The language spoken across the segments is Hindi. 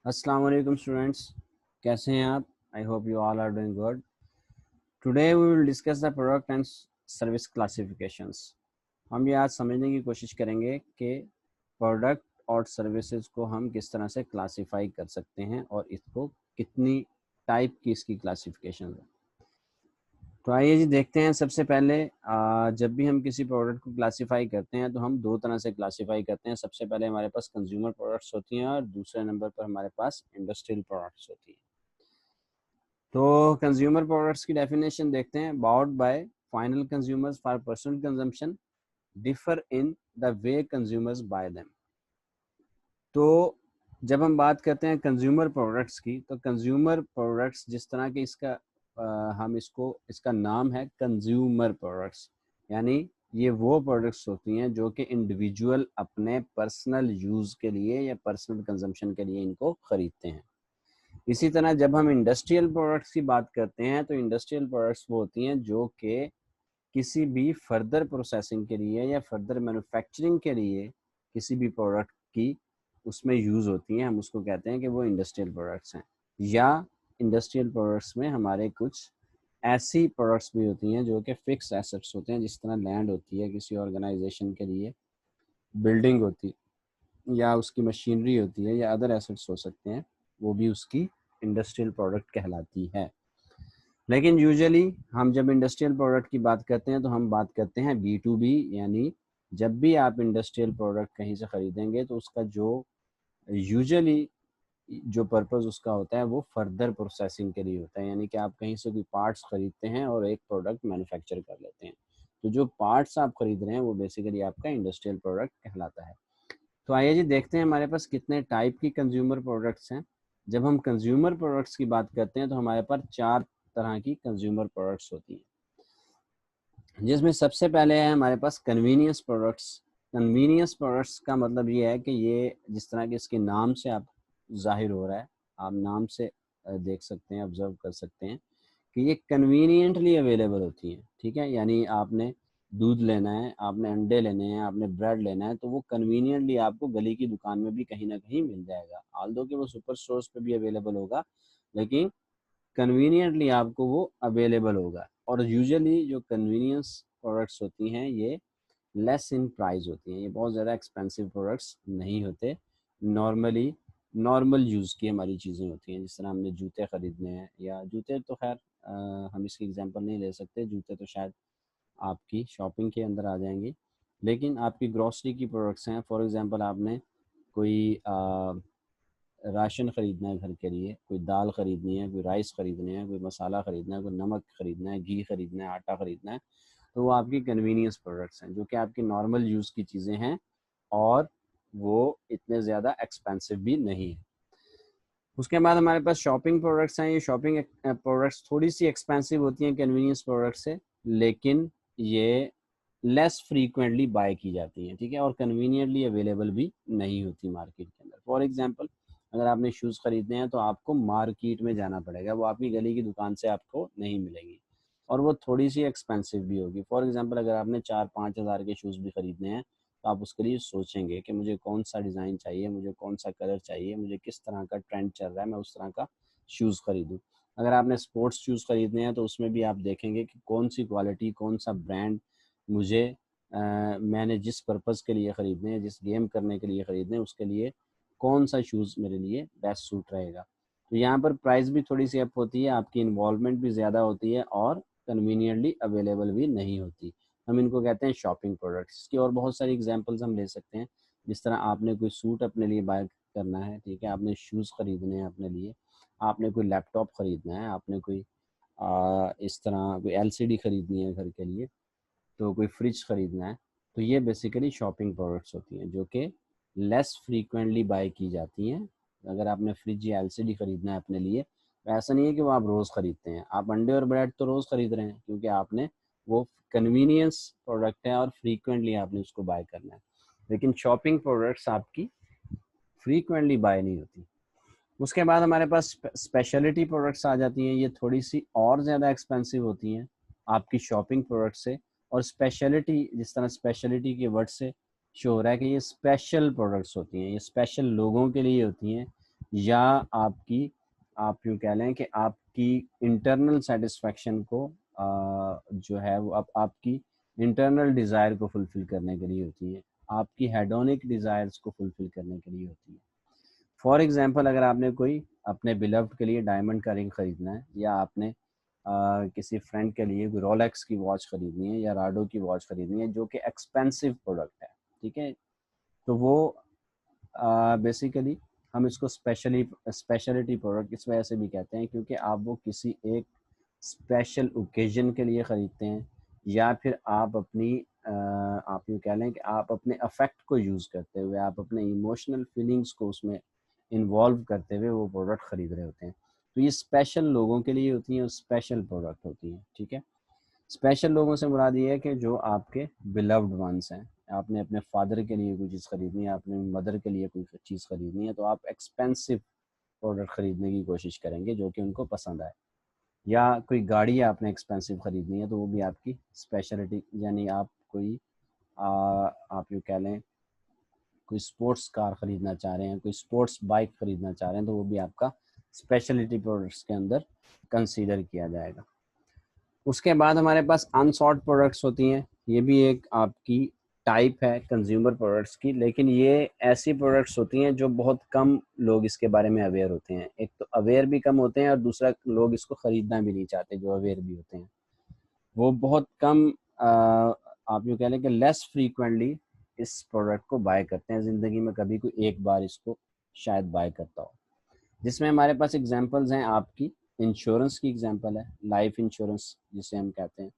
अस्सलाम वालेकुम स्टूडेंट्स, कैसे हैं आप? I hope you all are doing good. Today we will discuss the product and service classifications. हम ये आज समझने की कोशिश करेंगे कि प्रोडक्ट और सर्विसेज को हम किस तरह से क्लासिफाई कर सकते हैं और इसको कितनी टाइप की इसकी क्लासिफिकेशन है। तो आइए जी देखते हैं। सबसे पहले जब भी हम किसी प्रोडक्ट को क्लासिफाई करते हैं तो हम दो तरह से क्लासिफाई करते हैं। सबसे पहले हमारे पास कंज्यूमर प्रोडक्ट्स होती हैं और दूसरे नंबर पर हमारे पास इंडस्ट्रियल प्रोडक्ट्स होती हैं। तो कंज्यूमर प्रोडक्ट्स की डेफिनेशन देखते हैं। Bought by final consumers for personal consumption, differ in the way consumers buy them. तो जब हम बात करते हैं कंज्यूमर प्रोडक्ट्स की, तो कंज्यूमर प्रोडक्ट्स जिस तरह के हम इसका नाम है कंज्यूमर प्रोडक्ट्स, यानी ये वो प्रोडक्ट्स होती हैं जो कि इंडिविजुअल अपने पर्सनल यूज़ के लिए या पर्सनल कंजम्पशन के लिए इनको खरीदते हैं। इसी तरह जब हम इंडस्ट्रियल प्रोडक्ट्स की बात करते हैं तो इंडस्ट्रियल प्रोडक्ट्स वो होती हैं जो कि किसी भी फर्दर प्रोसेसिंग के लिए या फर्दर मैन्युफैक्चरिंग के लिए किसी भी प्रोडक्ट की उसमें यूज़ होती हैं। हम उसको कहते हैं कि वो इंडस्ट्रियल प्रोडक्ट्स हैं। या इंडस्ट्रियल प्रोडक्ट्स में हमारे कुछ ऐसी प्रोडक्ट्स भी होती हैं जो कि फिक्स एसेट्स होते हैं, जिस तरह लैंड होती है किसी ऑर्गेनाइजेशन के लिए, बिल्डिंग होती या उसकी मशीनरी होती है या अदर एसेट्स हो सकते हैं, वो भी उसकी इंडस्ट्रियल प्रोडक्ट कहलाती है। लेकिन यूजुअली हम जब इंडस्ट्रियल प्रोडक्ट की बात करते हैं तो हम बात करते हैं B2B, यानी जब भी आप इंडस्ट्रियल प्रोडक्ट कहीं से ख़रीदेंगे तो उसका जो यूजुअली जो पर्पस उसका होता है वो फर्दर प्रोसेसिंग के लिए होता है। यानी कि आप कहीं से कोई पार्ट्स खरीदते हैं और एक प्रोडक्ट मैन्युफैक्चर कर लेते हैं, तो जो पार्ट्स आप खरीद रहे हैं वो बेसिकली आपका इंडस्ट्रियल प्रोडक्ट कहलाता है। तो आइए जी देखते हैं हमारे पास कितने टाइप की कंज्यूमर प्रोडक्ट्स हैं। जब हम कंज्यूमर प्रोडक्ट्स की बात करते हैं तो हमारे पास 4 तरह की कंज्यूमर प्रोडक्ट्स होती हैं, जिसमें सबसे पहले है हमारे पास कन्वीनियंस प्रोडक्ट्स। कन्वीनियंस प्रोडक्ट्स का मतलब ये है कि ये जिस तरह के इसके नाम से आप जाहिर हो रहा है, आप नाम से देख सकते हैं, ऑब्जर्व कर सकते हैं कि ये कन्वीनियंटली अवेलेबल होती हैं। ठीक है, यानी आपने दूध लेना है, आपने अंडे लेने हैं, आपने ब्रेड लेना है, तो वो कन्वीनियंटली आपको गली की दुकान में भी कहीं ना कहीं मिल जाएगा। ऑल्दो कि वो सुपर स्टोर्स पे भी अवेलेबल होगा, लेकिन कन्वीनियंटली आपको वो अवेलेबल होगा। और यूजुअली जो कन्वीनियंस प्रोडक्ट्स होती हैं ये लेस इन प्राइस होती हैं, ये बहुत ज़्यादा एक्सपेंसिव प्रोडक्ट्स नहीं होते। नॉर्मली नॉर्मल यूज़ की हमारी चीज़ें होती हैं। जिस तरह हमने जूते ख़रीदने हैं, या जूते तो खैर हम इसकी एग्जांपल नहीं ले सकते, जूते तो शायद आपकी शॉपिंग के अंदर आ जाएंगे। लेकिन आपकी ग्रॉसरी की प्रोडक्ट्स हैं, फॉर एग्जांपल आपने कोई राशन ख़रीदना है घर के लिए, कोई दाल ख़रीदनी है, कोई राइस ख़रीदने हैं, कोई मसाला ख़रीदना है, कोई नमक ख़रीदना है, घी ख़रीदना है, आटा ख़रीदना है, तो वो आपकी कन्वीनियंस प्रोडक्ट्स हैं जो कि आपकी नॉर्मल यूज़ की चीज़ें हैं और वो इतने ज़्यादा एक्सपेंसिव भी नहीं है। उसके बाद हमारे पास शॉपिंग प्रोडक्ट्स हैं। ये शॉपिंग प्रोडक्ट्स थोड़ी सी एक्सपेंसिव होती हैं कन्वीनियंस प्रोडक्ट से, लेकिन ये लेस फ्रीक्वेंटली बाय की जाती हैं। ठीक है, और कन्वीनियंटली अवेलेबल भी नहीं होती मार्केट के अंदर। फॉर एग्जांपल अगर आपने शूज़ ख़रीदने हैं तो आपको मार्केट में जाना पड़ेगा, वो आपकी गली की दुकान से आपको नहीं मिलेंगी, और वो थोड़ी सी एक्सपेंसिव भी होगी। फॉर एग्जांपल अगर आपने 4-5 हज़ार के शूज़ भी ख़रीदने हैं तो आप उसके लिए सोचेंगे कि मुझे कौन सा डिज़ाइन चाहिए, मुझे कौन सा कलर चाहिए, मुझे किस तरह का ट्रेंड चल रहा है, मैं उस तरह का शूज़ ख़रीदूँ। अगर आपने स्पोर्ट्स शूज़ ख़रीदने हैं तो उसमें भी आप देखेंगे कि कौन सी क्वालिटी, कौन सा ब्रांड मुझे मैंने जिस पर्पज़ के लिए ख़रीदने हैं, जिस गेम करने के लिए ख़रीदने हैं, उसके लिए कौन सा शूज़ मेरे लिए बेस्ट सूट रहेगा। तो यहाँ पर प्राइस भी थोड़ी सी अप होती है, आपकी इन्वॉल्वमेंट भी ज़्यादा होती है और कन्वीनियंटली अवेलेबल भी नहीं होती। हम इनको कहते हैं शॉपिंग प्रोडक्ट्स। इसकी और बहुत सारी एग्जांपल्स हम ले सकते हैं। जिस तरह आपने कोई सूट अपने लिए बाय करना है, ठीक है, आपने शूज़ ख़रीदने हैं अपने लिए, आपने कोई लैपटॉप ख़रीदना है, आपने कोई इस तरह कोई एलसीडी ख़रीदनी है घर के लिए, तो कोई फ्रिज ख़रीदना है, तो ये बेसिकली शॉपिंग प्रोडक्ट्स होती हैं जो कि लेस फ्रीक्वेंटली बाय की जाती हैं। अगर आपने फ्रिज या एलसीडी ख़रीदना है अपने लिए, तो ऐसा नहीं है कि वो आप रोज़ ख़रीदते हैं। आप अंडे और ब्रेड तो रोज़ ख़रीद रहे हैं क्योंकि आपने वो कन्वीनियंस प्रोडक्ट है और फ्रीक्वेंटली आपने उसको बाय करना है। लेकिन शॉपिंग प्रोडक्ट्स आपकी फ्रीक्वेंटली बाय नहीं होती। उसके बाद हमारे पास स्पेशलिटी प्रोडक्ट्स आ जाती हैं। ये थोड़ी सी और ज़्यादा एक्सपेंसिव होती हैं आपकी शॉपिंग प्रोडक्ट से। और स्पेशलिटी, जिस तरह स्पेशलिटी के वर्ड से शो हो रहा है कि ये स्पेशल प्रोडक्ट्स होती हैं, ये स्पेशल लोगों के लिए होती हैं, या आपकी, आप यूँ कह लें कि आपकी इंटरनल सेटिस्फेक्शन को जो है वो आपकी इंटरनल डिज़ायर को फुलफ़िल करने के लिए होती है, आपकी हेडोनिक डिज़ायर्स को फुलफ़िल करने के लिए होती है। फॉर एग्ज़ाम्पल, अगर आपने कोई अपने बिलव्ड के लिए डायमंड का रिंग ख़रीदना है, या आपने किसी फ्रेंड के लिए कोई रोलेक्स की वॉच ख़रीदनी है या राडो की वॉच ख़रीदनी है जो कि एक्सपेंसिव प्रोडक्ट है, ठीक है? तो वो बेसिकली हम इसको स्पेशलिटी प्रोडक्ट इस वजह से भी कहते हैं क्योंकि आप वो किसी एक स्पेशल ओकेजन के लिए ख़रीदते हैं, या फिर आप अपनी आप यूँ कह लें कि आप अपने अफेक्ट को यूज़ करते हुए, आप अपने इमोशनल फीलिंग्स को उसमें इन्वॉल्व करते हुए वो प्रोडक्ट ख़रीद रहे होते हैं। तो ये स्पेशल लोगों के लिए होती हैं और स्पेशल प्रोडक्ट होती हैं, ठीक है? स्पेशल लोगों से मुराद ये है कि जो आपके बिलव्ड वंस हैं। आपने अपने फादर के लिए कोई चीज़ ख़रीदनी है, आपने मदर के लिए कोई चीज़ ख़रीदनी है, तो आप एक्सपेंसिव प्रोडक्ट ख़रीदने की कोशिश करेंगे जो कि उनको पसंद आए। या कोई गाड़ी आपने एक्सपेंसिव ख़रीदनी है तो वो भी आपकी स्पेशलिटी, यानी आप कोई आप यूँ कह लें कोई स्पोर्ट्स कार ख़रीदना चाह रहे हैं, कोई स्पोर्ट्स बाइक ख़रीदना चाह रहे हैं, तो वो भी आपका स्पेशलिटी प्रोडक्ट्स के अंदर कंसीडर किया जाएगा। उसके बाद हमारे पास अनसॉर्ट प्रोडक्ट्स होती हैं। ये भी एक आपकी टाइप है कंज्यूमर प्रोडक्ट्स की, लेकिन ये ऐसी प्रोडक्ट्स होती हैं जो बहुत कम लोग इसके बारे में अवेयर होते हैं। एक तो अवेयर भी कम होते हैं और दूसरा लोग इसको ख़रीदना भी नहीं चाहते जो अवेयर भी होते हैं। वो बहुत कम आप यूँ कह लें कि लेस फ्रीक्वेंटली इस प्रोडक्ट को बाय करते हैं। ज़िंदगी में कभी कोई एक बार इसको शायद बाय करता हो। जिसमें हमारे पास एग्जांपल्स हैं, आपकी इंश्योरेंस की एग्जांपल है, लाइफ इंश्योरेंस जिसे हम कहते हैं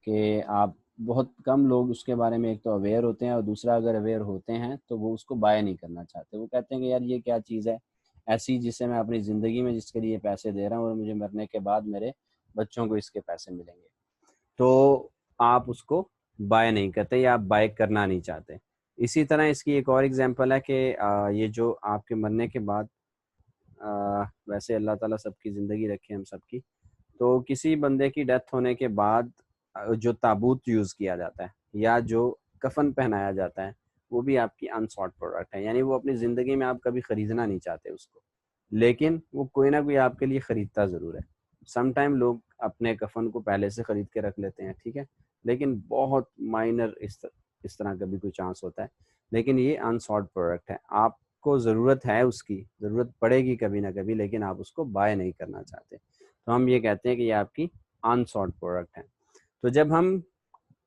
कि आप बहुत कम लोग उसके बारे में एक तो अवेयर होते हैं और दूसरा अगर अवेयर होते हैं तो वो उसको बाय नहीं करना चाहते। वो कहते हैं कि यार ये क्या चीज़ है ऐसी जिसे मैं अपनी ज़िंदगी में जिसके लिए पैसे दे रहा हूँ और मुझे मरने के बाद मेरे बच्चों को इसके पैसे मिलेंगे, तो आप उसको बाय नहीं करते या आप बाय करना नहीं चाहते। इसी तरह इसकी एक और एग्जांपल है कि ये जो आपके मरने के बाद वैसे अल्लाह ताला सबकी ज़िंदगी रखे हम सबकी, तो किसी बंदे की डेथ होने के बाद जो ताबूत यूज़ किया जाता है या जो कफ़न पहनाया जाता है, वो भी आपकी अनसॉट प्रोडक्ट है। यानी वो अपनी ज़िंदगी में आप कभी ख़रीदना नहीं चाहते उसको, लेकिन वो कोई ना कोई आपके लिए ख़रीदता ज़रूर है। सम टाइम लोग अपने कफ़न को पहले से ख़रीद के रख लेते हैं, ठीक है? लेकिन बहुत माइनर इस तरह का भी कोई चांस होता है। लेकिन ये अनसॉट प्रोडक्ट है। आपको ज़रूरत है उसकी, ज़रूरत पड़ेगी कभी ना कभी, लेकिन आप उसको बाय नहीं करना चाहते। तो हम ये कहते हैं कि ये आपकी अनसॉट प्रोडक्ट है। तो जब हम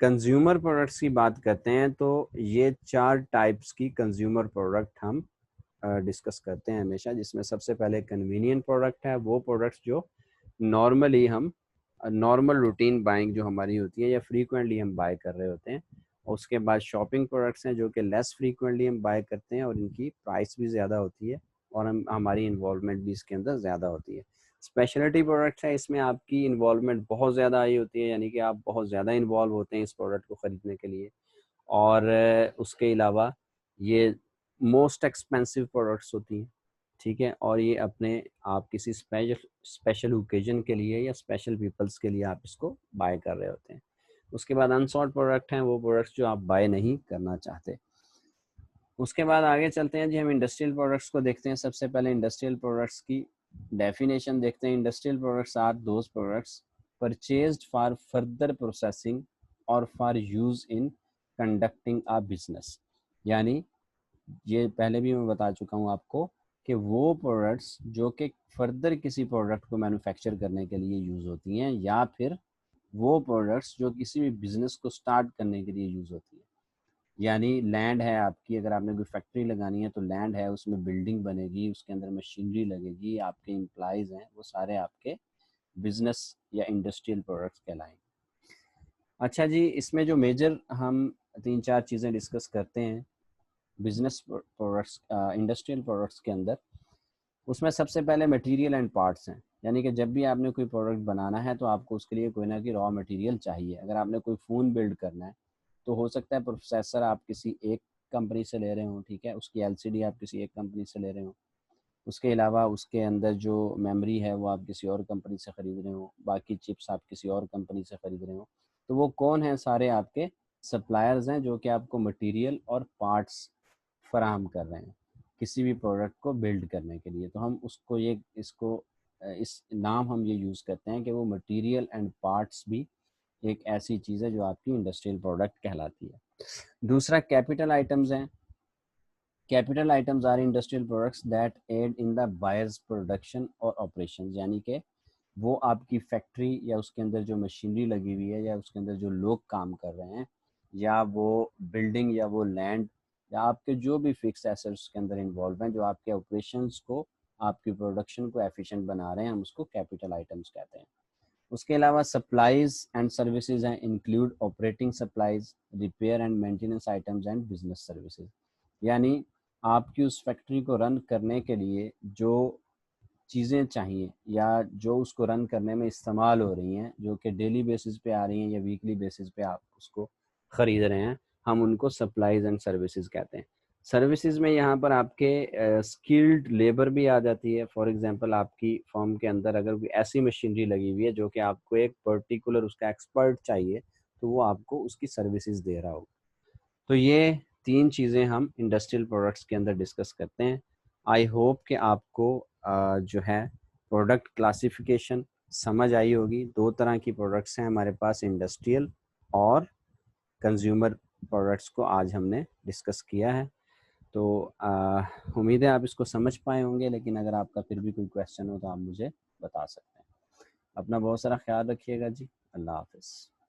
कंज्यूमर प्रोडक्ट्स की बात करते हैं तो ये 4 टाइप्स की कंज्यूमर प्रोडक्ट हम डिस्कस करते हैं हमेशा, जिसमें सबसे पहले कन्वीनियंट प्रोडक्ट है, वो प्रोडक्ट्स जो नॉर्मली हम नॉर्मल रूटीन बाइंग जो हमारी होती है या फ्रीक्वेंटली हम बाय कर रहे होते हैं। और उसके बाद शॉपिंग प्रोडक्ट्स हैं जो कि लेस फ्रीक्वेंटली हम बाय करते हैं और इनकी प्राइस भी ज़्यादा होती है और हमारी इन्वॉल्वमेंट भी इसके अंदर ज़्यादा होती है। स्पेशलिटी प्रोडक्ट्स है, इसमें आपकी इन्वॉल्वमेंट बहुत ज़्यादा आई होती है, यानी कि आप बहुत ज़्यादा इन्वॉल्व होते हैं इस प्रोडक्ट को ख़रीदने के लिए। और उसके अलावा ये मोस्ट एक्सपेंसिव प्रोडक्ट्स होती हैं, ठीक है? और ये अपने आप किसी स्पेशल ओकेजन के लिए या स्पेशल पीपल्स के लिए आप इसको बाय कर रहे होते हैं। उसके बाद अनसॉल्ड प्रोडक्ट हैं वो प्रोडक्ट्स जो आप बाय नहीं करना चाहते। उसके बाद आगे चलते हैं जी, हम इंडस्ट्रियल प्रोडक्ट्स को देखते हैं। सबसे पहले इंडस्ट्रियल प्रोडक्ट्स की डेफिनेशन देखते हैं। Industrial products are those products purchased for further processing और for use in conducting a business. यानी ये पहले भी मैं बता चुका हूँ आपको कि वो प्रोडक्ट्स जो कि फर्दर किसी प्रोडक्ट को मैन्युफैक्चर करने के लिए यूज़ होती हैं, या फिर वो प्रोडक्ट्स जो किसी भी बिजनेस को स्टार्ट करने के लिए यूज़ होती है। यानी लैंड है आपकी, अगर आपने कोई फैक्ट्री लगानी है तो लैंड है, उसमें बिल्डिंग बनेगी, उसके अंदर मशीनरी लगेगी, आपके एम्प्लॉयज़ हैं, वो सारे आपके बिजनेस या इंडस्ट्रियल प्रोडक्ट्स कहलाएंगे। अच्छा जी, इसमें जो मेजर हम 3-4 चीज़ें डिस्कस करते हैं बिजनेस प्रोडक्ट्स इंडस्ट्रियल प्रोडक्ट्स के अंदर, उसमें सबसे पहले मटेरियल एंड पार्ट्स हैं। यानी कि जब भी आपने कोई प्रोडक्ट बनाना है तो आपको उसके लिए कोई ना कोई रॉ मटेरियल चाहिए। अगर आपने कोई फ़ोन बिल्ड करना है तो हो सकता है प्रोसेसर आप किसी एक कंपनी से ले रहे हो, ठीक है, उसकी एलसीडी आप किसी एक कंपनी से ले रहे हो, उसके अलावा उसके अंदर जो मेमोरी है वो आप किसी और कंपनी से ख़रीद रहे हो, बाकी चिप्स आप किसी और कंपनी से ख़रीद रहे हो। तो वो कौन हैं? सारे आपके सप्लायर्स हैं जो कि आपको मटेरियल और पार्ट्स फराहम कर रहे हैं। किसी भी प्रोडक्ट को बिल्ड करने के लिए। तो हम उसको इस नाम हम ये यूज़ करते हैं कि वो मटेरियल एंड पार्ट्स भी एक ऐसी चीज़ है जो आपकी इंडस्ट्रियल प्रोडक्ट कहलाती है। दूसरा कैपिटल आइटम्स हैं। Capital items are industrial products that aid in the buyer's production और ऑपरेशन, यानी कि वो आपकी फैक्ट्री या उसके अंदर जो मशीनरी लगी हुई है या उसके अंदर जो लोग काम कर रहे हैं या वो बिल्डिंग या वो लैंड या आपके जो भी फिक्स एसेट्स के अंदर इन्वॉल्व हैं जो आपके ऑपरेशंस को, आपकी प्रोडक्शन को एफिशिएंट बना रहे हैं, हम उसको कैपिटल आइटम्स कहते हैं। उसके अलावा सप्लाईज एंड सर्विसेज हैं, include operating supplies, repair and maintenance items and business services. यानी आपकी उस फैक्ट्री को रन करने के लिए जो चीज़ें चाहिए या जो उसको रन करने में इस्तेमाल हो रही हैं, जो कि डेली बेसिस पे आ रही हैं या वीकली बेसिस पे आप उसको ख़रीद रहे हैं, हम उनको सप्लाईज एंड सर्विसेज कहते हैं। सर्विसेज में यहाँ पर आपके स्किल्ड लेबर भी आ जाती है। फॉर एग्जांपल आपकी फॉर्म के अंदर अगर कोई ऐसी मशीनरी लगी हुई है जो कि आपको एक पर्टिकुलर उसका एक्सपर्ट चाहिए, तो वो आपको उसकी सर्विसेज दे रहा होगा। तो ये 3 चीज़ें हम इंडस्ट्रियल प्रोडक्ट्स के अंदर डिस्कस करते हैं। आई होप कि आपको जो है प्रोडक्ट क्लासिफिकेशन समझ आई होगी। 2 तरह की प्रोडक्ट्स हैं हमारे पास, इंडस्ट्रियल और कंज्यूमर प्रोडक्ट्स को आज हमने डिस्कस किया है। तो उम्मीद है आप इसको समझ पाए होंगे, लेकिन अगर आपका फिर भी कोई क्वेश्चन हो तो आप मुझे बता सकते हैं। अपना बहुत सारा ख्याल रखिएगा जी। अल्लाह हाफ़िज़।